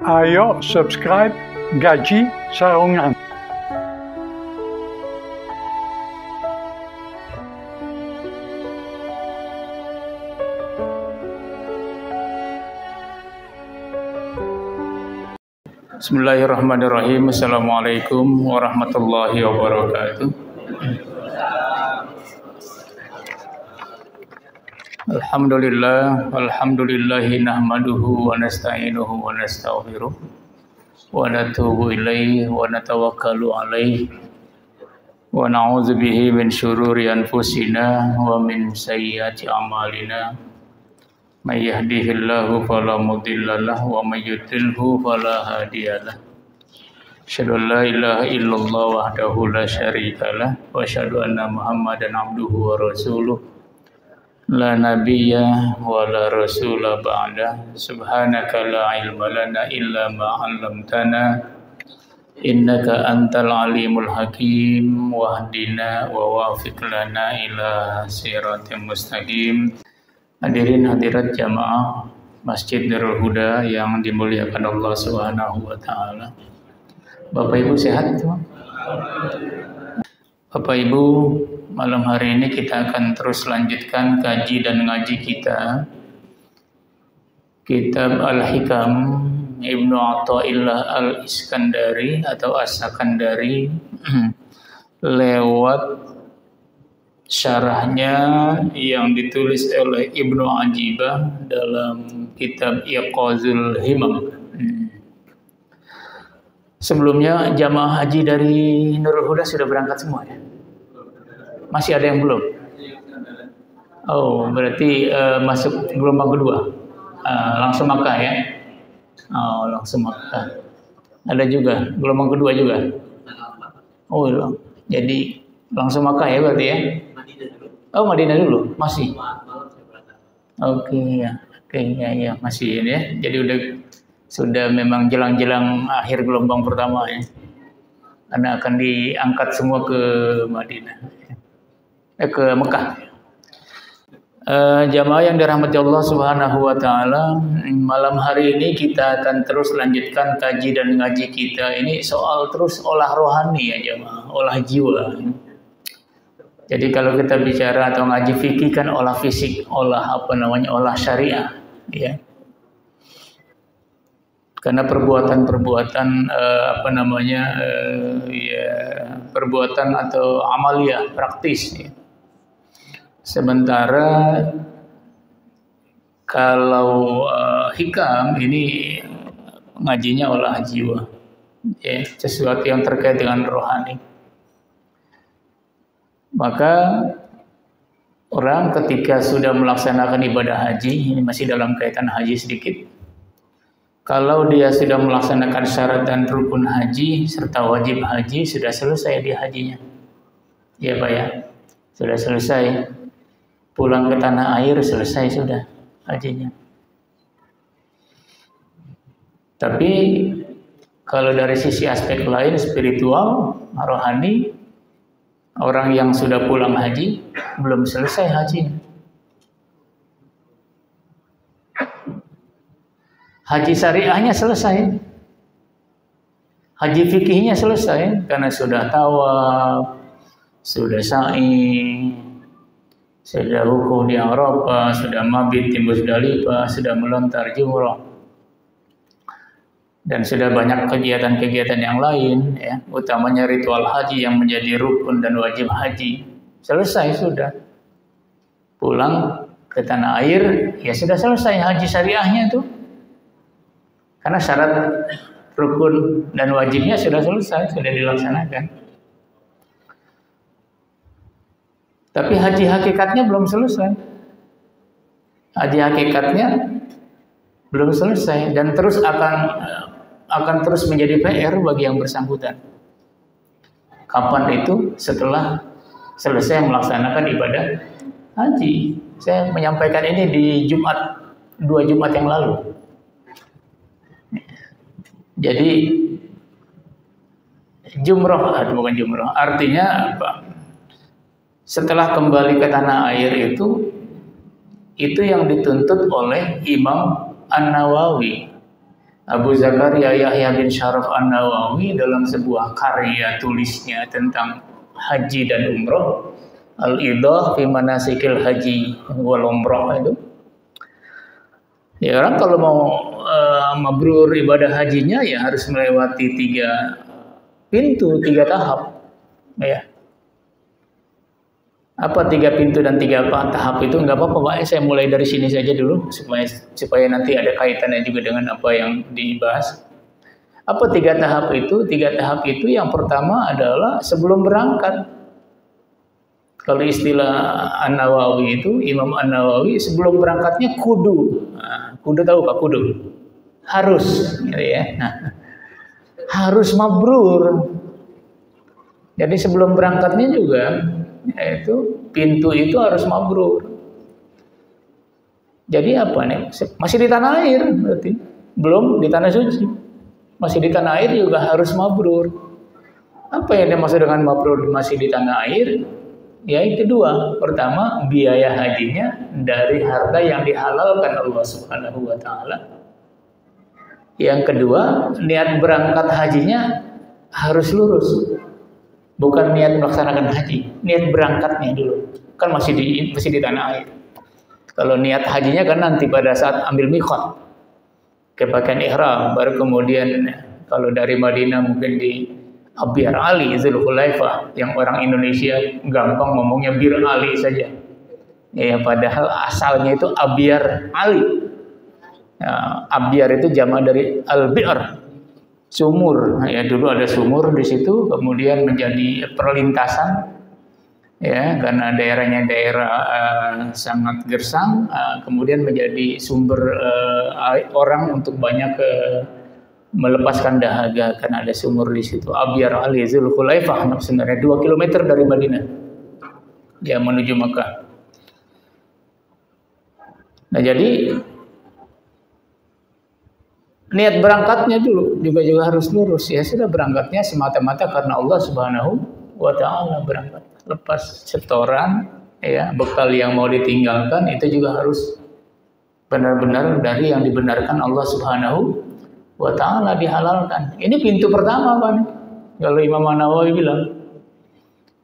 Ayo subscribe Gaji Sarongan. Bismillahirrahmanirrahim. Assalamualaikum warahmatullahi wabarakatuh. Alhamdulillahi nahmaduhu wa nasta'inuhu wa nastaghfiruh wa natubu ilaihi wa natawakkalu alaihi wa na'udzu bihi min syururi anfusina wa min sayyiati a'malina. May yahdihillahu fala mudilla lahu wa may yudlilhu fala hadiyalah. Asyhadu an la ilaha illallah wahdahu la syarikalah wa asyhadu anna Muhammadan abduhu wa rasuluh. La nabiyya wa la rasula ba'da. Subhanaka la ilma lana illa ma 'allamtana innaka antal alimul hakim wahdina wa wafiq lana ila siratal mustaqim. Hadirin hadirat jamaah Masjid Darul Huda yang dimuliakan Allah Subhanahu wa taala. Bapak Ibu sehat semua? Bapak Ibu, malam hari ini kita akan terus lanjutkan kaji dan ngaji kita Kitab Al-Hikam Ibnu Athaillah Al-Iskandari atau As-Sakandari lewat syarahnya yang ditulis oleh Ibnu Ajibah dalam kitab Iqazul Himam. Sebelumnya jamaah haji dari Nurul Huda sudah berangkat semua ya? Masih ada yang belum? Oh, berarti masuk gelombang kedua. Langsung Makkah ya? Oh, langsung Makkah. Ada juga gelombang kedua juga. Oh, jadi langsung Makkah ya berarti ya? Oh, Madinah dulu, masih. Oke ya, masih ini ya. Jadi sudah memang jelang-jelang akhir gelombang pertama ya. Karena akan diangkat semua ke Madinah, ke Mekah. Jamaah yang dirahmati Allah Subhanahu wa taala, malam hari ini kita akan terus lanjutkan kaji dan ngaji kita. Ini soal terus olah rohani ya jamaah, olah jiwa. Jadi kalau kita bicara atau ngaji fikih kan olah fisik, olah olah syariah, ya. Karena perbuatan-perbuatan perbuatan atau amaliyah praktis. Ya. Sementara kalau hikam ini ngajinya olah jiwa, ya, sesuatu yang terkait dengan rohani. Maka orang ketika sudah melaksanakan ibadah haji, ini masih dalam kaitan haji sedikit. Kalau dia sudah melaksanakan syarat dan rukun haji serta wajib haji, sudah selesai di hajinya. Ya Pak ya, sudah selesai. Pulang ke tanah air selesai sudah hajinya. Tapi kalau dari sisi aspek lain spiritual, rohani, orang yang sudah pulang haji belum selesai hajinya. Haji syariahnya selesai, haji fikihnya selesai karena sudah tawaf, sudah sa'i, sudah wukuf di Arafah, sudah mabit di Muzdalifah, sudah melontar jumrah, dan sudah banyak kegiatan-kegiatan yang lain, ya, utamanya ritual haji yang menjadi rukun dan wajib haji. Selesai sudah. Pulang ke tanah air, ya sudah selesai haji syariahnya itu. Karena syarat rukun dan wajibnya sudah selesai, sudah dilaksanakan. Tapi haji hakikatnya belum selesai. Haji hakikatnya belum selesai dan terus akan terus menjadi PR bagi yang bersangkutan. Kapan itu? Setelah selesai melaksanakan ibadah haji. Saya menyampaikan ini di dua Jumat yang lalu. Jadi bukan jumroh, artinya apa? Setelah kembali ke tanah air itu yang dituntut oleh Imam An-Nawawi Abu Zakaria Yahya bin Syaraf An-Nawawi dalam sebuah karya tulisnya tentang haji dan umroh, Al-Idah fi Manasikil Haji wal Umroh itu. Ya, orang kalau mau mabrur ibadah hajinya ya harus melewati 3 pintu, 3 tahap. Ya. Apa 3 pintu dan 3 tahap itu nggak apa-apa Pak. Saya mulai dari sini saja dulu supaya nanti ada kaitannya juga dengan apa yang dibahas. Apa 3 tahap itu? 3 tahap itu yang pertama adalah sebelum berangkat. Kalau istilah An-Nawawi itu, Imam An-Nawawi sebelum berangkatnya kudu. Nah, kudu tahu Pak, kudu. Harus, gitu ya. Nah, harus mabrur. Jadi sebelum berangkatnya juga yaitu pintu itu harus mabrur. Jadi apa nih? Masih di tanah air berarti. Belum di tanah suci. Masih di tanah air juga harus mabrur. Apa yang dimaksud dengan mabrur masih di tanah air? Ya itu 2. Pertama, biaya hajinya dari harta yang dihalalkan Allah Subhanahu wa taala. Yang kedua, niat berangkat hajinya harus lurus. Bukan niat melaksanakan haji, niat berangkatnya dulu. Kan masih di tanah air. Kalau niat hajinya kan nanti pada saat ambil miqat, kepakaian ihram, baru kemudian kalau dari Madinah mungkin di Abyar Ali, Zulhulaifah, yang orang Indonesia gampang ngomongnya Bir Ali saja. Ya, padahal asalnya itu Abyar Ali. Ya, Abyar itu jamak dari Al-Bi'r, sumur. Ya, dulu ada sumur di situ, kemudian menjadi perlintasan. Ya, karena daerahnya daerah sangat gersang, kemudian menjadi sumber orang untuk banyak melepaskan dahaga karena ada sumur di situ. Abyar Ali Zulhulaifah sebenarnya 2 kilometer dari Madinah. Ya, menuju Makkah. Nah, jadi niat berangkatnya dulu juga harus lurus. Ya sudah, berangkatnya semata-mata karena Allah Subhanahu wa taala berangkat. Lepas setoran, ya, bekal yang mau ditinggalkan itu juga harus benar-benar dari yang dibenarkan Allah Subhanahu wa taala, dihalalkan. Ini pintu pertama Pak. Kalau Imam An-Nawawi bilang,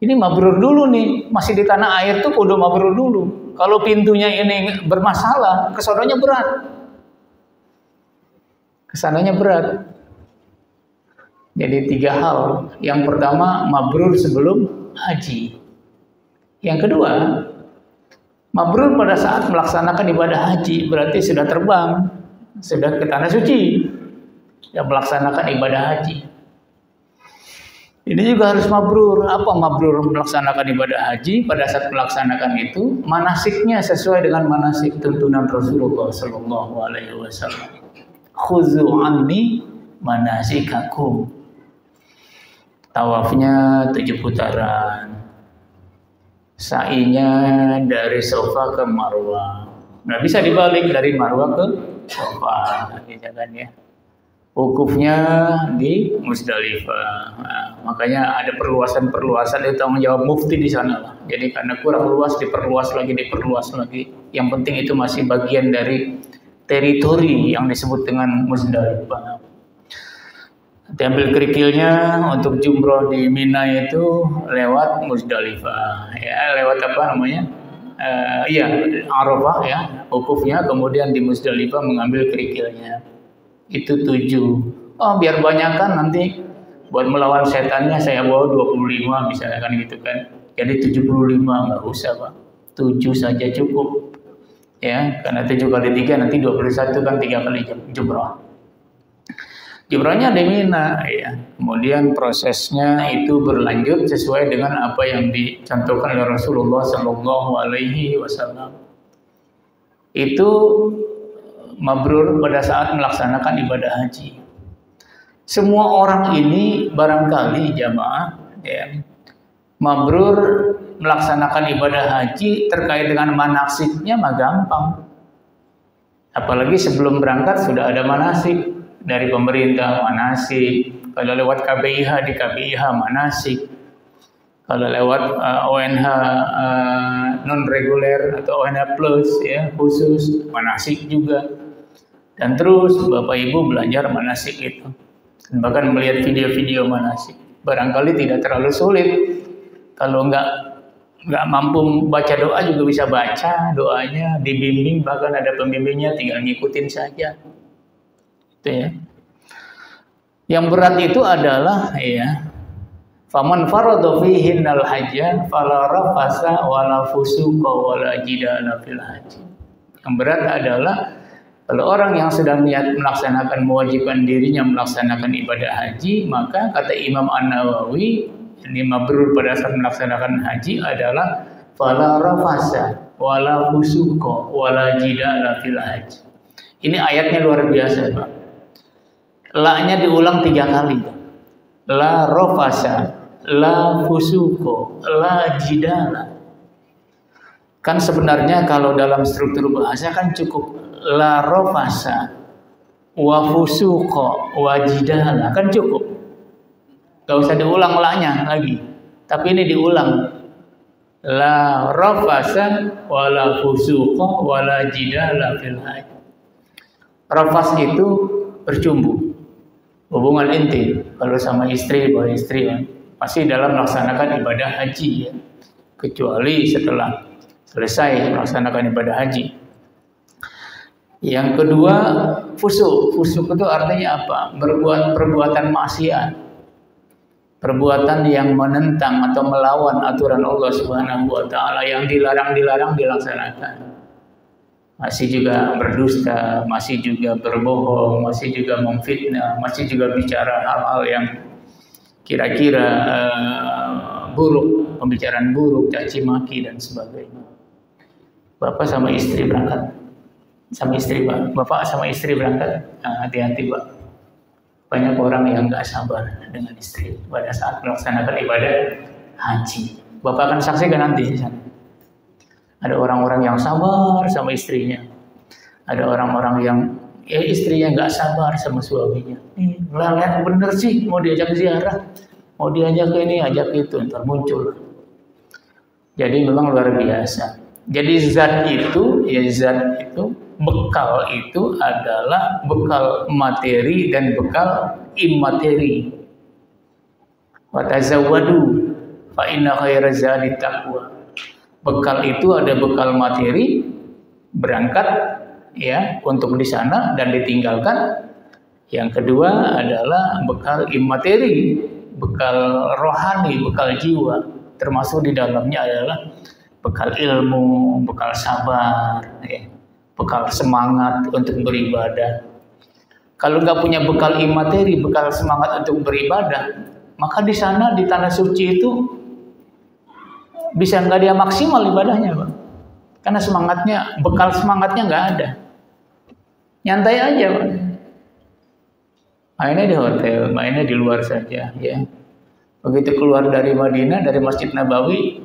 ini mabrur dulu nih, masih di tanah air tuh kudu mabrur dulu. Kalau pintunya ini bermasalah, kesononya berat. Kesananya berat. Jadi 3 hal. Yang pertama, mabrur sebelum haji. Yang kedua, mabrur pada saat melaksanakan ibadah haji. Berarti sudah terbang, sudah ke tanah suci, yang melaksanakan ibadah haji. Ini juga harus mabrur. Apa mabrur melaksanakan ibadah haji? Pada saat melaksanakan itu, manasiknya sesuai dengan manasik tuntunan Rasulullah Sallallahu Alaihi Wasallam. Khuzu anni manasikakum. Tawafnya 7 putaran. Sa'inya dari Safa ke Marwah. Nggak bisa dibalik dari Marwah ke Safa, kan ya. Wukufnya di Musdalifah. Nah, makanya ada perluasan itu tanggung jawab mufti di sana. Jadi karena kurang luas diperluas lagi. Yang penting itu masih bagian dari teritori yang disebut dengan Musdalifah. Ambil kerikilnya untuk jumroh di Mina itu lewat Musdalifah. Ya, lewat apa namanya? Arafah ya, wukufnya, kemudian di Musdalifah mengambil kerikilnya. Itu 7. Oh, biar banyak kan nanti buat melawan setannya saya bawa 25 misalnya kan gitu kan. Jadi 75 nggak usah Pak. 7 saja cukup. Ya, karena 7 kali 3 nanti 21 kan 3 kali jumrah. Jumrahnya di Mina ya. Kemudian prosesnya itu berlanjut sesuai dengan apa yang dicontohkan oleh Rasulullah Sallallahu Alaihi Wasallam. Itu mabrur pada saat melaksanakan ibadah haji. Semua orang ini barangkali jamaah ya, mabrur melaksanakan ibadah haji terkait dengan manasiknya mah gampang. Apalagi sebelum berangkat sudah ada manasik dari pemerintah, manasik. Kalau lewat KBIH di KBIH manasik. Kalau lewat ONH non reguler atau ONH plus ya khusus manasik juga. Dan terus Bapak Ibu belajar manasik itu. Dan bahkan melihat video-video manasik. Barangkali tidak terlalu sulit. Kalau nggak mampu baca doa juga bisa baca doanya, dibimbing, bahkan ada pembimbingnya, tinggal ngikutin saja. Itu ya. Yang berat itu adalah ya, faman farada fihinnal hajja fala rafasa wala fusuqa wala jidala fil haji. Yang berat adalah kalau orang yang sedang niat melaksanakan, mewajibkan dirinya melaksanakan ibadah haji, maka kata Imam An-Nawawi, ini mabrur pada saat melaksanakan haji adalah fala rafasa wala fusuqa wala jidala fil haji. Ini ayatnya luar biasa, Pak. La-nya diulang 3 kali. La rafasa, la fusuqa, la jidala. Kan sebenarnya kalau dalam struktur bahasa kan cukup la rafasa wa fusuqa wa jidala, kan cukup. Gak usah diulang la-nya lagi. Tapi ini diulang. La rafasa wa la fusuqa wa la jidala fil haji. Rafas itu bercumbu. Hubungan intim kalau sama istri, bahwa istri kan pasti dalam melaksanakan ibadah haji ya. Kecuali setelah selesai melaksanakan ibadah haji. Yang kedua, fusuk. Fusuk itu artinya apa? Berbuat perbuatan maksiat. Perbuatan yang menentang atau melawan aturan Allah Subhanahu wa taala, yang dilarang-dilarang dilaksanakan. Masih juga berdusta, masih juga berbohong, masih juga memfitnah, masih juga bicara hal-hal yang kira-kira buruk, pembicaraan buruk, caci maki dan sebagainya. Bapak sama istri berangkat, sama istri Pak, bapak sama istri berangkat, hati-hati Pak. Banyak orang yang nggak sabar dengan istri pada saat melaksanakan ibadah haji. Bapak akan saksikan nanti di sana. Ada orang-orang yang sabar sama istrinya. Ada orang-orang yang istrinya nggak sabar sama suaminya. Lihat bener sih, mau diajak ziarah, mau diajak ini, ajak itu, ntar muncul. Jadi memang luar biasa. Jadi zat itu, bekal itu adalah bekal materi dan bekal imateri. Wa tazawwadu fa inna khairaz zadi taqwa. Bekal itu ada bekal materi, berangkat ya untuk di sana dan ditinggalkan. Yang kedua adalah bekal imateri, bekal rohani, bekal jiwa. Termasuk di dalamnya adalah bekal ilmu, bekal sabar, ya, bekal semangat untuk beribadah. Kalau nggak punya bekal imateri, bekal semangat untuk beribadah, maka di sana di tanah suci itu bisa nggak dia maksimal ibadahnya, Pak. Karena semangatnya, bekal semangatnya nggak ada. Nyantai aja, Pak. Mainnya di hotel, mainnya di luar saja, ya. Begitu keluar dari Madinah, dari Masjid Nabawi,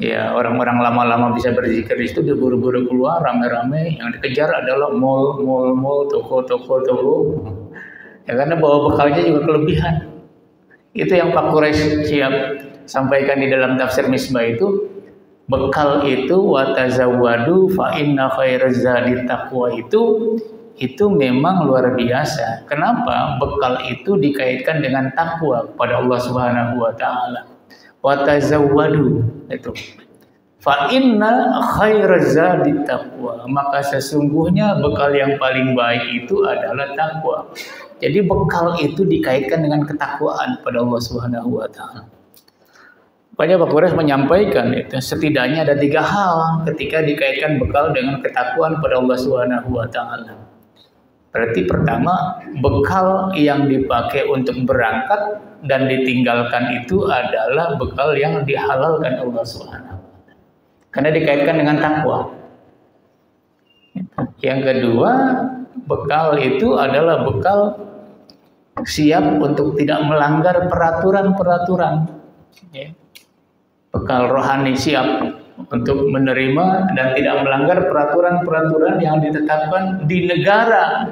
ya orang-orang lama-lama bisa berzikir di situ, dia buru-buru keluar, rame-rame. Yang dikejar adalah mall, toko. Ya karena bawa bekalnya juga kelebihan. Itu yang Pak Quraisy siap sampaikan di dalam tafsir Misbah itu, bekal itu wa tazawwadu fa inna khairaz zadi taqwa itu memang luar biasa. Kenapa? Bekal itu dikaitkan dengan takwa kepada Allah Subhanahu wa taala. Wa tazawwadu itu. Fa inna khairaz zadi taqwa. Maka sesungguhnya bekal yang paling baik itu adalah takwa. Jadi bekal itu dikaitkan dengan ketakwaan pada Allah Subhanahu wa taala. Banyak Pak Quraisy menyampaikan itu setidaknya ada 3 hal ketika dikaitkan bekal dengan ketakwaan pada Allah Subhanahu wa taala. Berarti pertama, bekal yang dipakai untuk berangkat dan ditinggalkan itu adalah bekal yang dihalalkan Allah Subhanahu wa taala. Karena dikaitkan dengan takwa. Yang kedua, bekal itu adalah bekal siap untuk tidak melanggar peraturan-peraturan. Ya. Bekal rohani siap untuk menerima dan tidak melanggar peraturan-peraturan yang ditetapkan di negara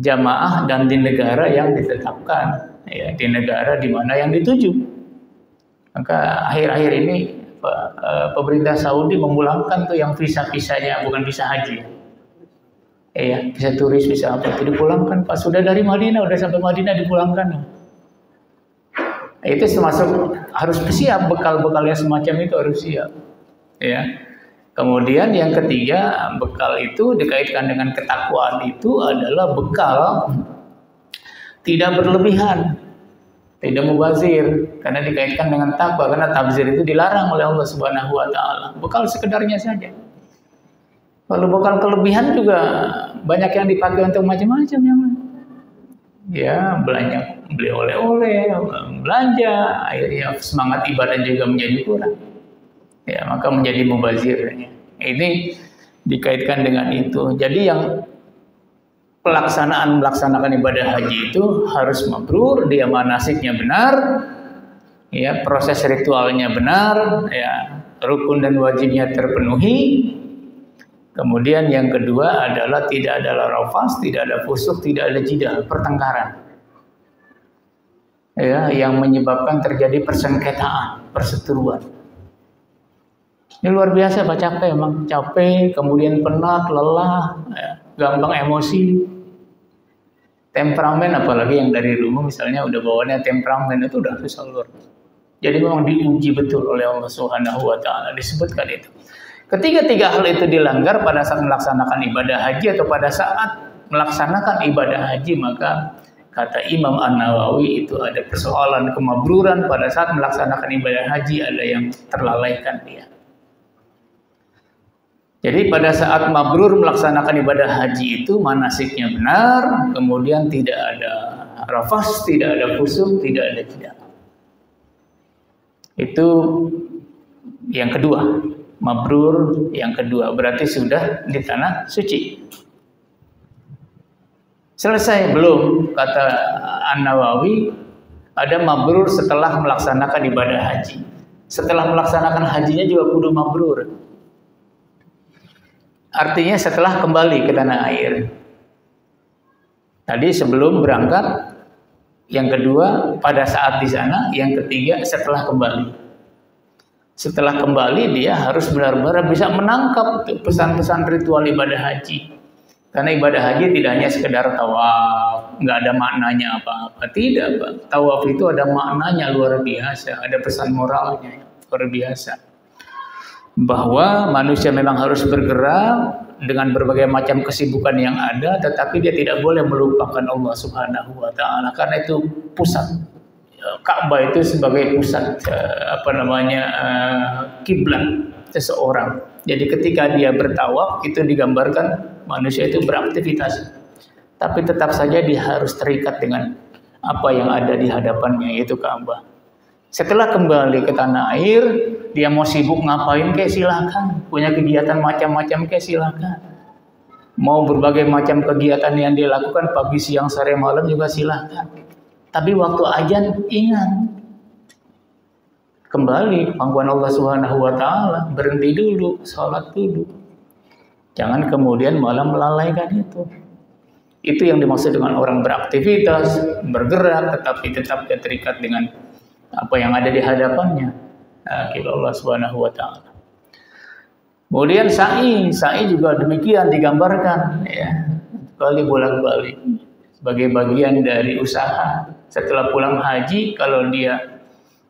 jamaah dan di negara yang ditetapkan, ya, di negara di mana yang dituju. Maka akhir-akhir ini pemerintah Saudi memulangkan tuh yang visa-visanya bukan visa haji. bisa turis, bisa apa, itu dipulangkan. Pas sudah dari Madinah, udah sampai Madinah dipulangkan. Itu termasuk harus siap, bekal-bekalnya semacam itu harus siap. Ya. Kemudian yang ketiga, bekal itu dikaitkan dengan ketakwaan itu adalah bekal tidak berlebihan, tidak mubazir, karena dikaitkan dengan takwa, karena tabzir itu dilarang oleh Allah Subhanahu wa taala. Bekal sekedarnya saja. Kalau bekal kelebihan juga banyak yang dipakai untuk macam-macam ya, belanja, beli oleh-oleh, belanja, akhirnya semangat ibadah juga menjadi kurang. Ya, maka menjadi mubazir. Ini dikaitkan dengan itu. Jadi yang melaksanakan ibadah haji itu harus mabrur, dia manasiknya benar, ya, proses ritualnya benar, ya, rukun dan wajibnya terpenuhi. Kemudian yang kedua adalah tidak ada rafas, tidak ada fusuk, tidak ada jidal, pertengkaran. Ya, yang menyebabkan terjadi persengketaan, perseteruan. Ini luar biasa, Pak, capek emang, capek, kemudian penat, lelah, ya, gampang emosi, temperamen, apalagi yang dari rumah misalnya udah bawaannya temperamen, itu udah susah luar. Jadi memang diuji betul oleh Allah Subhanahu wa taala, disebutkan itu. Ketika tiga hal itu dilanggar pada saat melaksanakan ibadah haji atau pada saat melaksanakan ibadah haji, maka kata Imam An-Nawawi itu ada persoalan kemabruran pada saat melaksanakan ibadah haji, ada yang terlalaikan dia. Jadi pada saat mabrur melaksanakan ibadah haji itu manasiknya benar, kemudian tidak ada rafas, tidak ada fusuk, tidak ada jidal. Itu yang kedua, mabrur yang kedua, berarti sudah di tanah suci. Selesai belum, kata An-Nawawi, ada mabrur setelah melaksanakan ibadah haji. Setelah melaksanakan hajinya juga kudu mabrur. Artinya setelah kembali ke tanah air. Tadi sebelum berangkat, yang kedua pada saat di sana, yang ketiga setelah kembali. Setelah kembali dia harus benar-benar bisa menangkap pesan-pesan ritual ibadah haji. Karena ibadah haji tidak hanya sekedar tawaf, nggak ada maknanya apa-apa. Tidak, Pak. Tawaf itu ada maknanya luar biasa, ada pesan moralnya luar biasa. Bahwa manusia memang harus bergerak dengan berbagai macam kesibukan yang ada, tetapi dia tidak boleh melupakan Allah Subhanahu wa taala, karena itu pusat. Ka'bah itu sebagai pusat kiblat seseorang. Jadi ketika dia bertawaf itu digambarkan manusia itu beraktivitas, tapi tetap saja dia harus terikat dengan apa yang ada di hadapannya, yaitu Ka'bah. Setelah kembali ke tanah air, dia mau sibuk ngapain kayak silakan, punya kegiatan macam-macam kayak silakan, mau berbagai macam kegiatan yang dia lakukan pagi, siang, sore, malam juga silakan. Tapi waktu azan ingat kembali pangkuan Allah Subhanahu wa taala, berhenti dulu, sholat dulu. Jangan kemudian malah melalaikan itu. Itu yang dimaksud dengan orang beraktivitas, bergerak, tetapi tetap dia terikat dengan apa yang ada di hadapannya. Allah Subhanahu wa taala. Kemudian sa'i juga demikian digambarkan, ya. Kali bolak-balik sebagai bagian dari usaha. Setelah pulang haji, kalau dia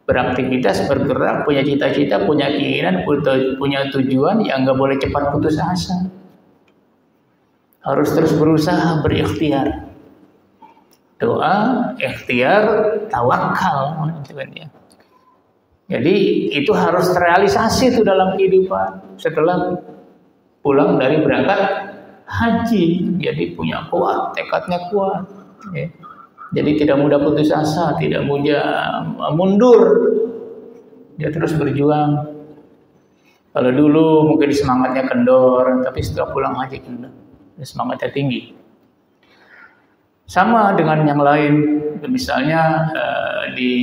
beraktivitas, bergerak, punya cita-cita, punya keinginan, punya tujuan, ya nggak boleh cepat putus asa. Harus terus berusaha, berikhtiar. Doa, ikhtiar, tawakal. Jadi itu harus terrealisasi itu dalam kehidupan setelah pulang dari berangkat haji. Jadi punya kuat, tekadnya kuat. Ya. Jadi tidak mudah putus asa, tidak mudah mundur. Dia terus berjuang. Kalau dulu mungkin semangatnya kendor, tapi setelah pulang haji kendor, semangatnya tinggi. Sama dengan yang lain, misalnya di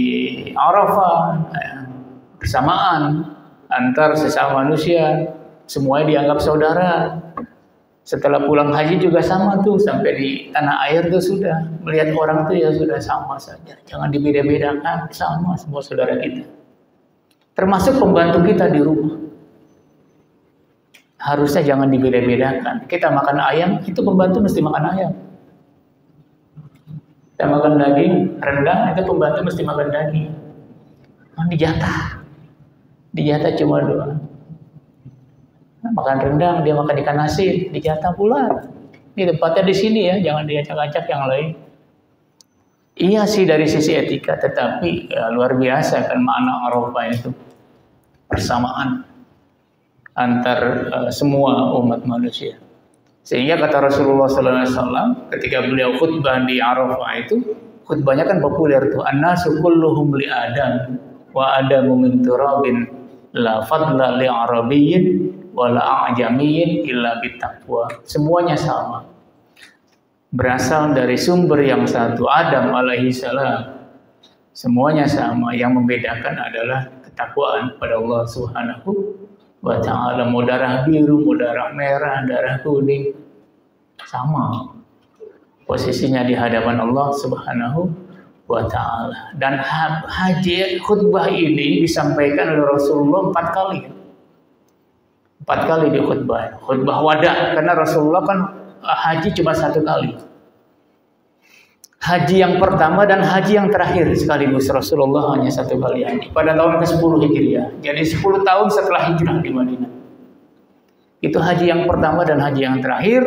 Arafah, bersamaan antar sesama manusia, semuanya dianggap saudara. Setelah pulang haji juga sama tuh, sampai di tanah air tuh sudah melihat orang tuh ya sudah sama saja, jangan dibeda-bedakan, sama semua saudara kita. Termasuk pembantu kita di rumah. Harusnya jangan dibeda-bedakan. Kita makan ayam, itu pembantu mesti makan ayam. Kita makan daging, rendang, itu pembantu mesti makan daging. Dijatah cuma 2. Makan rendang, dia makan ikan asin, dijatah pula. Ini tempatnya di sini ya, jangan diacak-acak yang lain. Iya sih dari sisi etika, tetapi ya, luar biasa kan makna Arafah itu. Persamaan antar semua umat manusia. Sehingga kata Rasulullah SAW ketika beliau khutbah di Arafah itu, khutbahnya kan populer tuh. An-nasu kulluhum li Adam wa Adamu min turabin la fadla li Arabiyyin wa la a'jamiyyin illa bittaqwa. Semuanya sama. Berasal dari sumber yang satu, Adam alaihi salam. Semuanya sama, yang membedakan adalah ketakwaan pada Allah Subhanahu wa ta'ala. Mau darah biru, mau darah merah, darah kuning, sama posisinya di hadapan Allah Subhanahu wa ta'ala. Dan haji khutbah ini disampaikan oleh Rasulullah 4 kali. 4 kali di khutbah wada, karena Rasulullah kan haji cuma 1 kali. Haji yang pertama dan haji yang terakhir sekaligus. Rasulullah hanya 1 kali haji pada tahun ke-10 Hijriah. Jadi 10 tahun setelah hijrah di Madinah. Itu haji yang pertama dan haji yang terakhir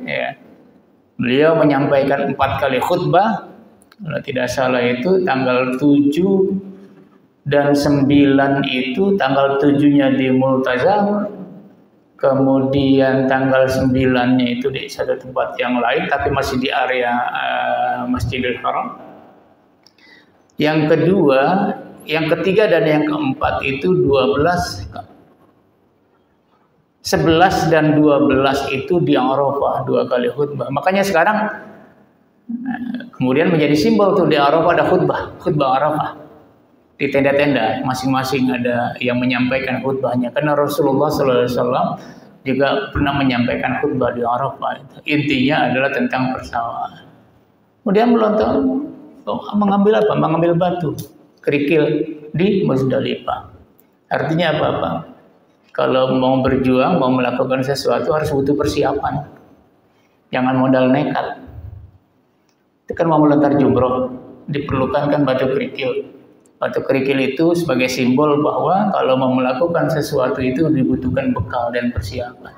ya. Beliau menyampaikan 4 kali khutbah. Kalau tidak salah itu tanggal 7 dan 9 itu, tanggal 7-nya di Multazam, kemudian tanggal 9-nya itu di satu tempat yang lain, tapi masih di area Masjidil Haram. Yang kedua, yang ketiga dan yang keempat itu 11 dan 12 itu di Arafah 2 kali khutbah. Makanya sekarang kemudian menjadi simbol tuh di Arafah ada khutbah Arafah. Di tenda-tenda masing-masing ada yang menyampaikan khutbahnya, karena Rasulullah SAW juga pernah menyampaikan khutbah di Arafah. Intinya adalah tentang persamaan. Kemudian mengambil apa? Mengambil batu kerikil di Muzdalifah. Artinya apa? Kalau mau berjuang, mau melakukan sesuatu harus butuh persiapan. Jangan modal nekat. Itu kan mau melontar jumroh, diperlukan kan batu kerikil. Batu kerikil itu sebagai simbol bahwa kalau mau melakukan sesuatu itu dibutuhkan bekal dan persiapan.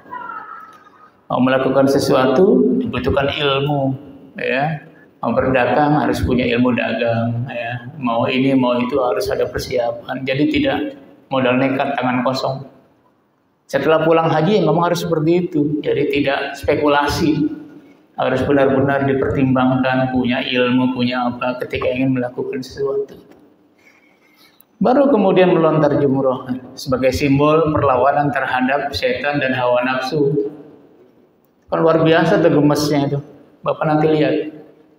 Mau melakukan sesuatu dibutuhkan ilmu, ya. Mau berdagang harus punya ilmu dagang, ya. Mau ini mau itu harus ada persiapan. Jadi tidak modal nekat tangan kosong. Setelah pulang haji memang harus seperti itu. Jadi tidak spekulasi. Harus benar-benar dipertimbangkan, punya ilmu, punya apa ketika ingin melakukan sesuatu. Baru kemudian melontar jumroh sebagai simbol perlawanan terhadap setan dan hawa nafsu. Kan luar biasa tuh gemesnya itu. Bapak nanti lihat,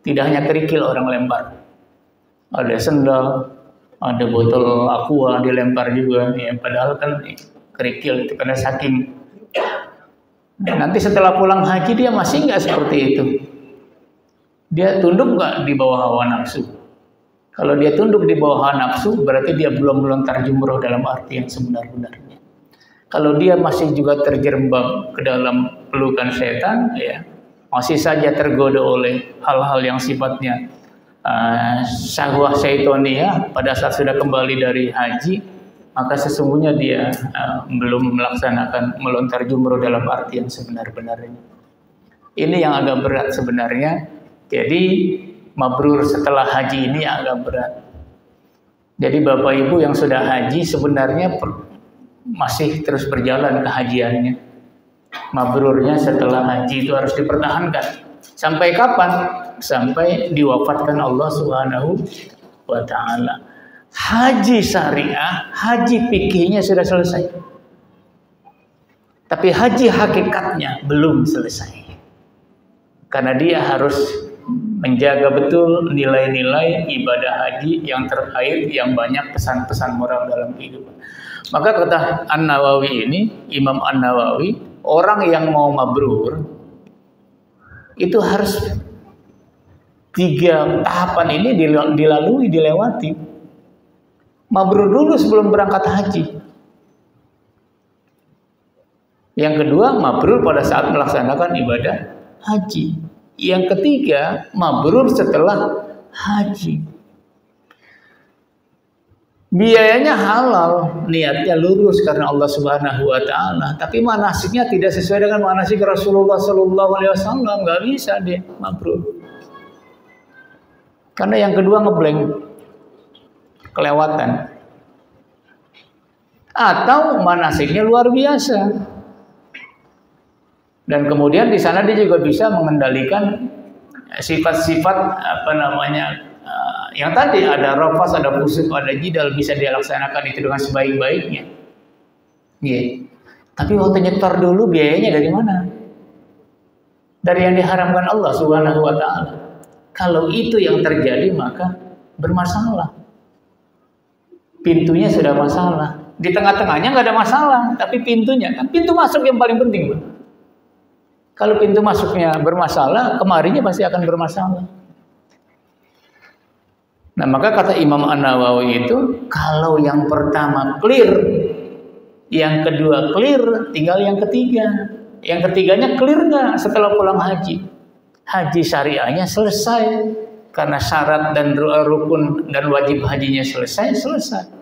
tidak hanya kerikil orang lempar. Ada sendal, ada botol aqua dilempar juga. Ya, padahal kan kerikil itu karena saking. Nanti setelah pulang haji dia masih nggak seperti itu. Dia tunduk nggak di bawah hawa nafsu? Kalau dia tunduk di bawah hawa nafsu, berarti dia belum melontar jumroh dalam arti yang sebenar-benarnya. Kalau dia masih juga terjerembab ke dalam pelukan setan, ya masih saja tergoda oleh hal-hal yang sifatnya syahwah syaitonia pada saat sudah kembali dari haji, maka sesungguhnya dia belum melaksanakan melontar jumroh dalam arti yang sebenar-benarnya. Ini yang agak berat sebenarnya. Jadi mabrur setelah haji ini agak berat. Jadi Bapak Ibu yang sudah haji sebenarnya masih terus berjalan kehajiannya. Mabrurnya setelah haji itu harus dipertahankan. Sampai kapan? Sampai diwafatkan Allah Subhanahu wa ta'ala. Haji syariah, haji fikihnya sudah selesai. Tapi haji hakikatnya belum selesai. Karena dia harus menjaga betul nilai-nilai ibadah haji yang terkait, yang banyak pesan-pesan moral dalam kehidupan. Maka kata An-Nawawi ini, Imam An-Nawawi, orang yang mau mabrur itu harus 3 tahapan ini dilalui, dilewati. Mabrur dulu sebelum berangkat haji. Yang kedua, mabrur pada saat melaksanakan ibadah haji. Yang ketiga, mabrur setelah haji. Biayanya halal, niatnya lurus karena Allah Subhanahu wa taala, tapi manasiknya tidak sesuai dengan manasik Rasulullah sallallahu alaihi wasallam, enggak bisa dia mabrur. Karena yang kedua ngeblank, kelewatan. Atau manasiknya luar biasa. Dan kemudian di sana dia juga bisa mengendalikan sifat-sifat yang tadi ada rafas, ada pusuk, ada jidal, bisa dia laksanakan itu dengan sebaik-baiknya. Tapi waktu nyetor dulu biayanya dari mana? Dari yang diharamkan Allah Subhanahu wa taala. Kalau itu yang terjadi maka bermasalah. Pintunya sudah masalah. Di tengah-tengahnya nggak ada masalah, tapi pintunya kan pintu masuk yang paling penting, Bang. Kalau pintu masuknya bermasalah, kemarinya pasti akan bermasalah. Nah, maka kata Imam An-Nawawi itu, kalau yang pertama clear, yang kedua clear, tinggal yang ketiga. Yang ketiganya clear nggak setelah pulang haji? Haji syariahnya selesai, karena syarat dan rukun dan wajib hajinya selesai.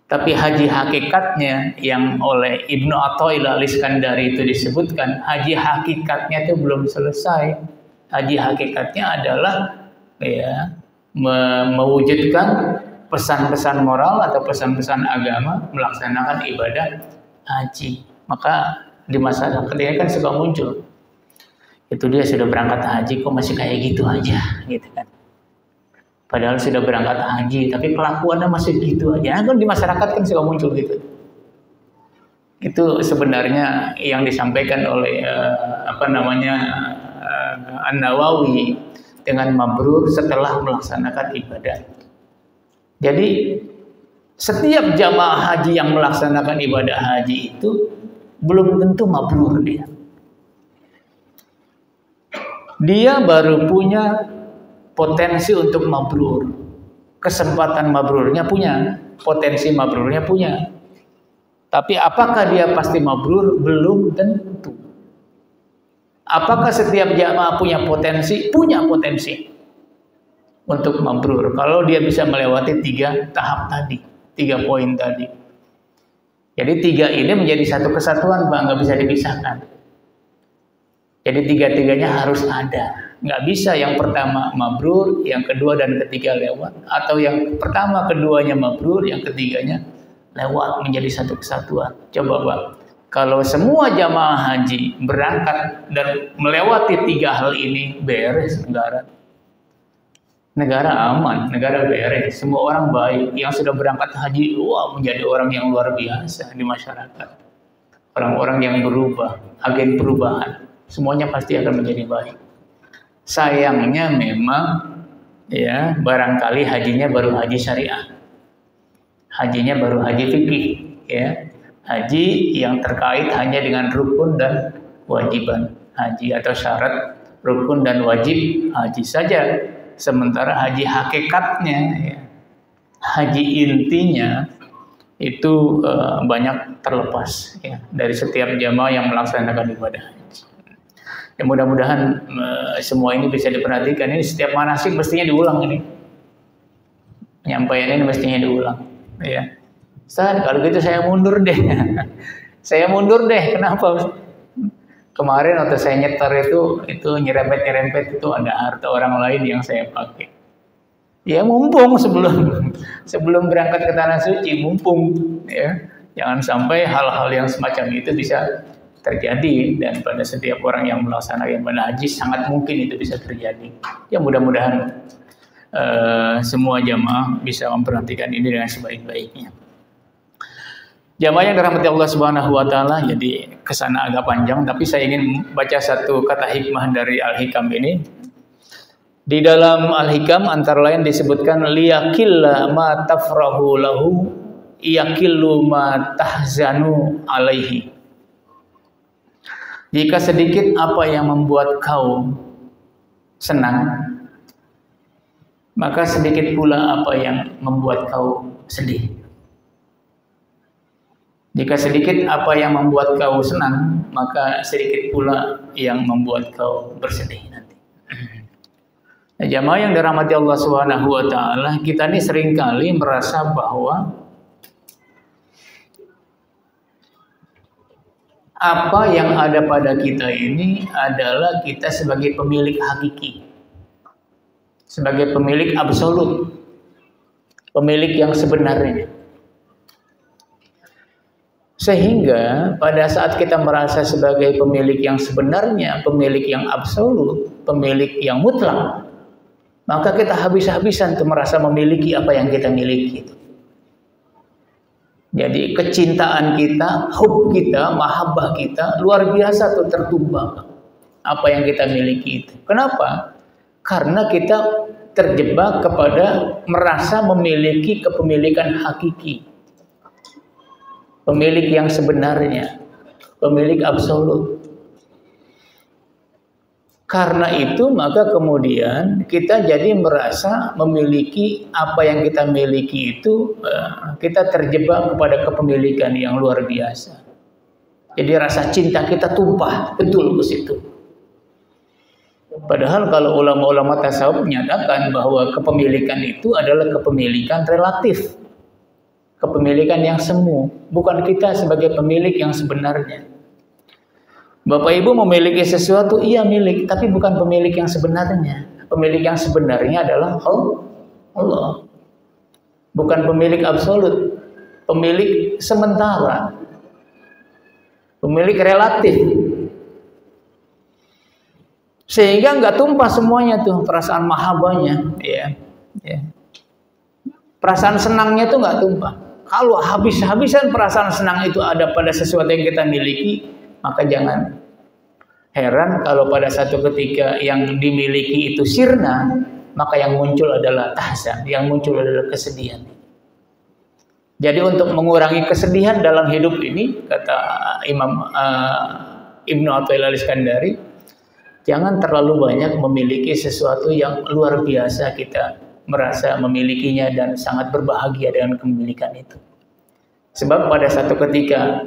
Tapi haji hakikatnya yang oleh Ibnu Athaillah Al-Iskandari itu disebutkan, haji hakikatnya itu belum selesai. Haji hakikatnya adalah mewujudkan pesan-pesan moral atau pesan-pesan agama melaksanakan ibadah haji. Maka di masyarakat ini kan suka muncul, itu dia sudah berangkat haji kok masih kayak gitu aja, gitu kan. Padahal sudah berangkat haji tapi kelakuannya masih gitu aja. Kan di masyarakat kan suka muncul gitu. Itu sebenarnya yang disampaikan oleh An-Nawawi dengan mabrur setelah melaksanakan ibadah. Jadi setiap jamaah haji yang melaksanakan ibadah haji itu belum tentu mabrur dia. Dia baru punya potensi untuk mabrur. Kesempatan mabrurnya punya, potensi mabrurnya punya. Tapi apakah dia pasti mabrur? Belum tentu. Apakah setiap jamaah punya potensi? Punya potensi untuk mabrur. Kalau dia bisa melewati 3 tahap tadi, 3 poin tadi. Jadi 3 ini menjadi satu kesatuan, Pak, nggak bisa dipisahkan. Jadi 3-3-nya harus ada. Nggak bisa yang pertama mabrur, yang kedua dan ketiga lewat. Atau yang pertama, keduanya mabrur, yang ketiganya lewat, menjadi satu kesatuan. Coba, Pak. Kalau semua jamaah haji berangkat dan melewati 3 hal ini, beres negara. Negara aman, negara beres. Semua orang baik. Yang sudah berangkat haji, menjadi orang yang luar biasa di masyarakat. Orang-orang yang berubah, agen perubahan. Semuanya pasti akan menjadi baik. Sayangnya memang, barangkali hajinya baru haji syariah. Hajinya baru haji fikih, haji yang terkait hanya dengan rukun dan wajiban haji atau syarat rukun dan wajib haji saja. Sementara haji hakikatnya, haji intinya itu banyak terlepas dari setiap jamaah yang melaksanakan ibadah haji. Ya, mudah-mudahan semua ini bisa diperhatikan. Ini setiap manasik mestinya diulang ini. Penyampaian ini mestinya diulang, Ustaz, kalau gitu saya mundur deh. Saya mundur deh. Kenapa? Kemarin waktu saya nyetor itu nyerempet itu ada harta orang lain yang saya pakai. Ya mumpung sebelum berangkat ke tanah suci, mumpung Jangan sampai hal-hal yang semacam itu bisa terjadi, dan pada setiap orang yang melaksanakan ibadah haji sangat mungkin itu bisa terjadi. Ya mudah-mudahan semua jamaah bisa memperhatikan ini dengan sebaik-baiknya. Jamaah yang dirahmati Allah Subhanahu wa taala, jadi kesana agak panjang, tapi saya ingin baca satu kata hikmah dari Al-Hikam ini. Di dalam Al-Hikam antara lain disebutkan liyakilla ma tafrahu lahu yakillu ma tahzanu alaihi. Jika sedikit apa yang membuat kau senang, maka sedikit pula apa yang membuat kau sedih. Jika sedikit apa yang membuat kau senang, maka sedikit pula yang membuat kau bersedih nanti. Nah, jamaah yang dirahmati Allah Subhanahu wa taala, kita ini seringkali merasa bahwa apa yang ada pada kita ini adalah kita sebagai pemilik hakiki, sebagai pemilik absolut, pemilik yang sebenarnya. Sehingga pada saat kita merasa sebagai pemilik yang sebenarnya, pemilik yang absolut, pemilik yang mutlak, maka kita habis-habisan untuk merasa memiliki apa yang kita miliki. Jadi kecintaan kita, hub kita, mahabbah kita luar biasa tuh tertumbang apa yang kita miliki itu. Kenapa? Karena kita terjebak kepada merasa memiliki kepemilikan hakiki, pemilik yang sebenarnya, pemilik absolut. Karena itu maka kemudian kita jadi merasa memiliki apa yang kita miliki itu, kita terjebak kepada kepemilikan yang luar biasa. Jadi rasa cinta kita tumpah betul ke situ. Padahal kalau ulama-ulama tasawuf menyatakan bahwa kepemilikan itu adalah kepemilikan relatif, kepemilikan yang semu, bukan kita sebagai pemilik yang sebenarnya. Bapak Ibu memiliki sesuatu, iya milik, tapi bukan pemilik yang sebenarnya. Pemilik yang sebenarnya adalah Allah. Bukan pemilik absolut, pemilik sementara, pemilik relatif. Sehingga nggak tumpah semuanya tuh perasaan mahabbahnya, ya. Perasaan senangnya tuh nggak tumpah. Kalau habis-habisan perasaan senang itu ada pada sesuatu yang kita miliki, maka jangan heran kalau pada satu ketika yang dimiliki itu sirna, maka yang muncul adalah tahzan, yang muncul adalah kesedihan. Jadi untuk mengurangi kesedihan dalam hidup ini, kata Imam Ibnu Athaillah Al-Iskandari, jangan terlalu banyak memiliki sesuatu yang luar biasa kita merasa memilikinya dan sangat berbahagia dengan kepemilikan itu. Sebab pada satu ketika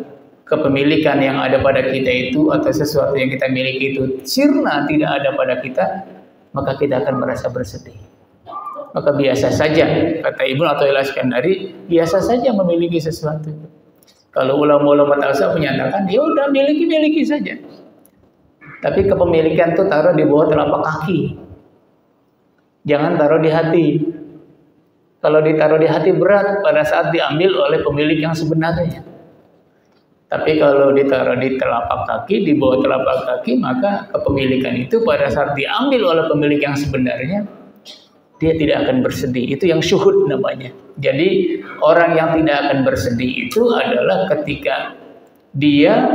kepemilikan yang ada pada kita itu atau sesuatu yang kita miliki itu sirna tidak ada pada kita, maka kita akan merasa bersedih. Maka biasa saja, kata Ibnu Athaillah Al-Iskandari, biasa saja memiliki sesuatu. Kalau ulama-ulama tasawuf menyatakan, ya udah miliki saja. Tapi kepemilikan itu taruh di bawah telapak kaki. Jangan taruh di hati. Kalau ditaruh di hati berat pada saat diambil oleh pemilik yang sebenarnya. Tapi kalau ditaruh di telapak kaki, di bawah telapak kaki, maka kepemilikan itu pada saat diambil oleh pemilik yang sebenarnya, dia tidak akan bersedih. Itu yang syuhud namanya. Jadi orang yang tidak akan bersedih itu adalah ketika dia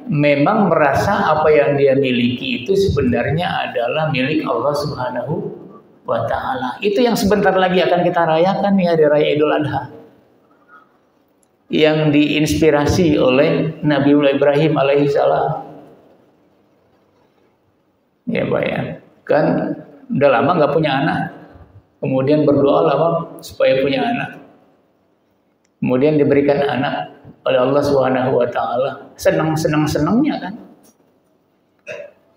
memang merasa apa yang dia miliki itu sebenarnya adalah milik Allah Subhanahu wa Ta'ala. Itu yang sebentar lagi akan kita rayakan di hari raya Idul Adha, yang diinspirasi oleh Nabiullah Ibrahim alaihissalam. Ya Pak ya, kan udah lama nggak punya anak, kemudian berdoa lama supaya punya anak, kemudian diberikan anak oleh Allah Subhanahu wa Ta'ala. Senangnya kan.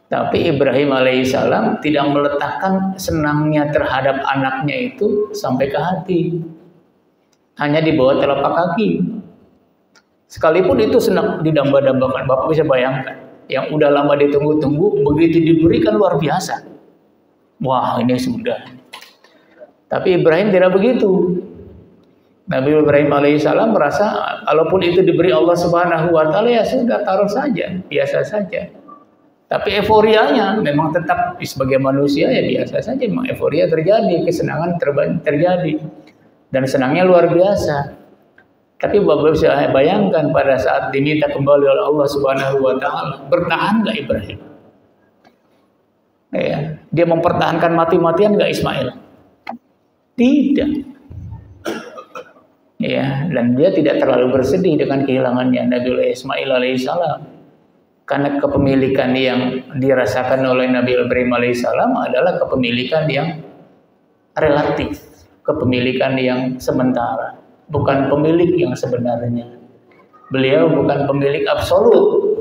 Tapi Ibrahim alaihissalam tidak meletakkan senangnya terhadap anaknya itu sampai ke hati, hanya di bawah telapak kaki. Sekalipun itu senang didamba-dambakan, Bapak bisa bayangkan, yang udah lama ditunggu-tunggu, begitu diberikan luar biasa. Wah, ini sudah. Tapi Ibrahim tidak begitu. Nabi Ibrahim alaihissalam merasa, kalaupun itu diberi Allah Subhanahu wa Ta'ala, ya sudah, taruh saja, biasa saja. Tapi euforianya memang tetap sebagai manusia ya biasa saja, memang euforia terjadi, kesenangan terjadi, dan senangnya luar biasa. Tapi Bapak bisa bayangkan pada saat diminta kembali oleh Allah Subhanahu wa Ta'ala, bertahan nggak Ibrahim? Ya, dia mempertahankan mati-matian nggak Ismail? Tidak. Ya, dan dia tidak terlalu bersedih dengan kehilangannya Nabi Ismail alaihissalam, karena kepemilikan yang dirasakan oleh Nabi Ibrahim alaihissalam adalah kepemilikan yang relatif, kepemilikan yang sementara, bukan pemilik yang sebenarnya. Beliau bukan pemilik absolut,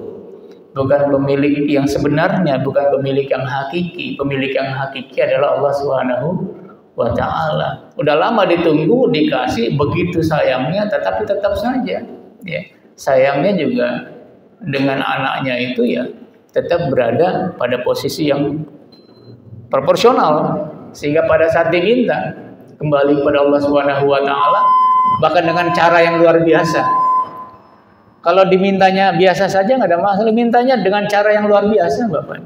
bukan pemilik yang sebenarnya, bukan pemilik yang hakiki. Pemilik yang hakiki adalah Allah Subhanahu wa Ta'ala. Udah lama ditunggu, dikasih, begitu sayangnya, tetapi tetap saja ya, sayangnya juga dengan anaknya itu ya tetap berada pada posisi yang proporsional, sehingga pada saat diminta kembali kepada Allah Subhanahu wa Ta'ala, bahkan dengan cara yang luar biasa. Kalau dimintanya biasa saja nggak ada masalah, mintanya dengan cara yang luar biasa, Bapak.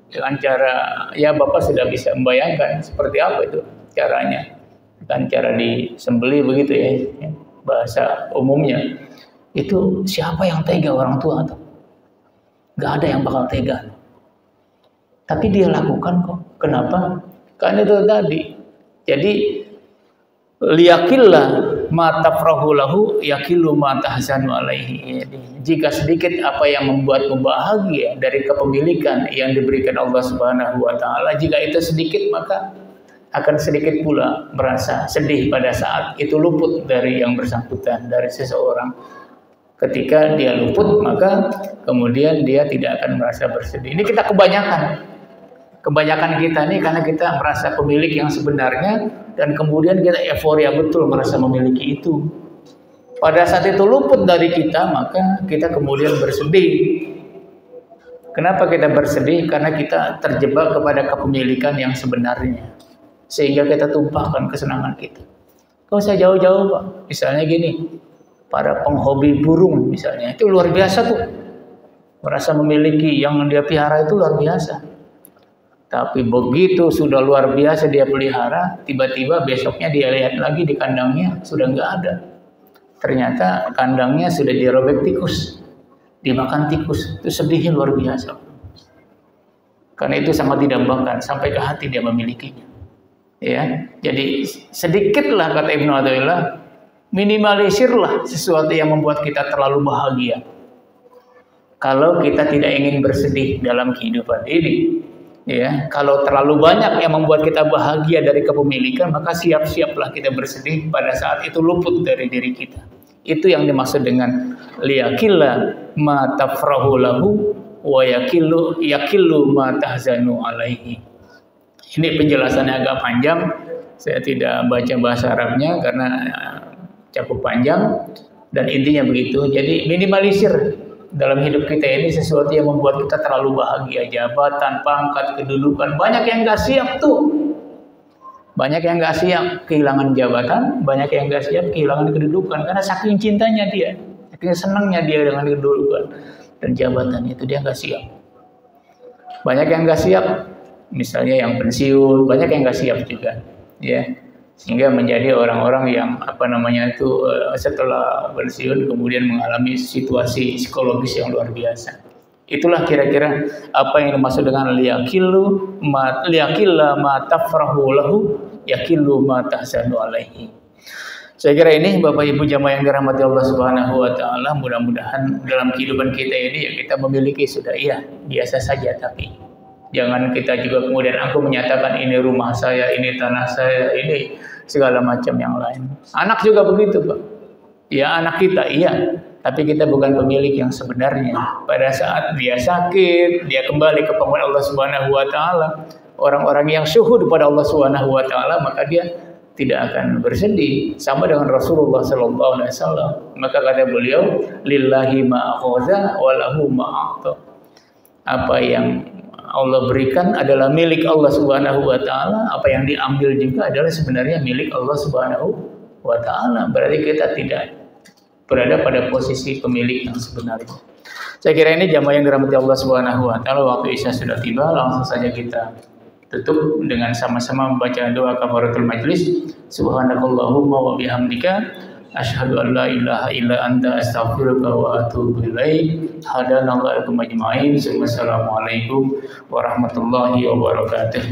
Dengan cara, ya Bapak sudah bisa membayangkan seperti apa itu caranya. Dan cara disembelih begitu ya, bahasa umumnya. Itu siapa yang tega, orang tua tuh? Nggak ada yang bakal tega. Tapi dia lakukan kok. Kenapa? Karena itu tadi. Jadi liyakillah ma tafrahu lahu yakilu ma tahzanu alaihi. Jika sedikit apa yang membuatmu bahagia dari kepemilikan yang diberikan Allah Subhanahu wa Ta'ala, jika itu sedikit maka akan sedikit pula merasa sedih pada saat itu luput dari yang bersangkutan, dari seseorang. Ketika dia luput maka kemudian dia tidak akan merasa bersedih. Ini kita kebanyakan kita nih karena kita merasa pemilik yang sebenarnya, dan kemudian kita euforia betul merasa memiliki itu. Pada saat itu luput dari kita, maka kita kemudian bersedih. Kenapa kita bersedih? Karena kita terjebak kepada kepemilikan yang sebenarnya, sehingga kita tumpahkan kesenangan kita. Kalau saya jauh-jauh Pak, misalnya gini, para penghobi burung misalnya, itu luar biasa tuh, merasa memiliki yang dia pelihara itu luar biasa. Tapi begitu sudah luar biasa dia pelihara, tiba-tiba besoknya dia lihat lagi di kandangnya sudah nggak ada. Ternyata kandangnya sudah dirobek tikus, dimakan tikus. Itu sedihnya luar biasa. Karena itu sangat didambakan, sampai ke hati dia memilikinya. Ya, jadi sedikitlah kata Ibnu Athaillah, minimalisirlah sesuatu yang membuat kita terlalu bahagia. Kalau kita tidak ingin bersedih dalam kehidupan ini. Ya, kalau terlalu banyak yang membuat kita bahagia dari kepemilikan, maka siap-siaplah kita bersedih pada saat itu luput dari diri kita. Itu yang dimaksud dengan liyakilla ma tafrahu lahu wa yakillu ma tahzanu alaihi. Ini penjelasannya agak panjang. Saya tidak baca bahasa Arabnya karena cukup panjang, dan intinya begitu. Jadi minimalisir dalam hidup kita ini sesuatu yang membuat kita terlalu bahagia, jabatan, pangkat, kedudukan. Banyak yang nggak siap tuh, banyak yang nggak siap kehilangan jabatan, banyak yang nggak siap kehilangan kedudukan karena saking cintanya dia, saking senangnya dia dengan kedudukan dan jabatan itu, dia nggak siap. Banyak yang nggak siap, misalnya yang pensiun, banyak yang nggak siap juga, ya. Sehingga menjadi orang-orang yang setelah pensiun kemudian mengalami situasi psikologis yang luar biasa. Itulah kira-kira apa yang dimaksud dengan liyakilla ma tafrahu lahu yakillu ma tahzanu alaihi. Saya kira ini Bapak Ibu jamaah yang dirahmati Allah Subhanahu wa Ta'ala, mudah-mudahan dalam kehidupan kita ini ya kita memiliki sudah biasa saja, tapi jangan kita juga kemudian aku menyatakan ini rumah saya, ini tanah saya, ini segala macam yang lain. Anak juga begitu Pak. Ya anak kita tapi kita bukan pemilik yang sebenarnya. Pada saat dia sakit, dia kembali kepada Allah Subhanahu wa Ta'ala, orang-orang yang syuhud kepada Allah Subhanahu wa Ta'ala, maka dia tidak akan bersedih. Sama dengan Rasulullah sallallahu alaihi wasallam. Maka kata beliau, lillahi ma akhadha wa lahu ma a'ta. Apa yang Allah berikan adalah milik Allah Subhanahu wa Ta'ala, apa yang diambil juga adalah sebenarnya milik Allah Subhanahu wa Ta'ala. Berarti kita tidak berada pada posisi pemilik yang sebenarnya. Saya kira ini jamaah yang dirahmati Allah Subhanahu wa Ta'ala, waktu Isya sudah tiba, langsung saja kita tutup dengan sama-sama membaca doa kafaratul majlis. Subhanakallahumma wa bihamdika asyhadu an la ilaha illa anta astaghfiruka wa atubu ilaik. Hadanallahu majma'in. Wassalamualaikum warahmatullahi wabarakatuh.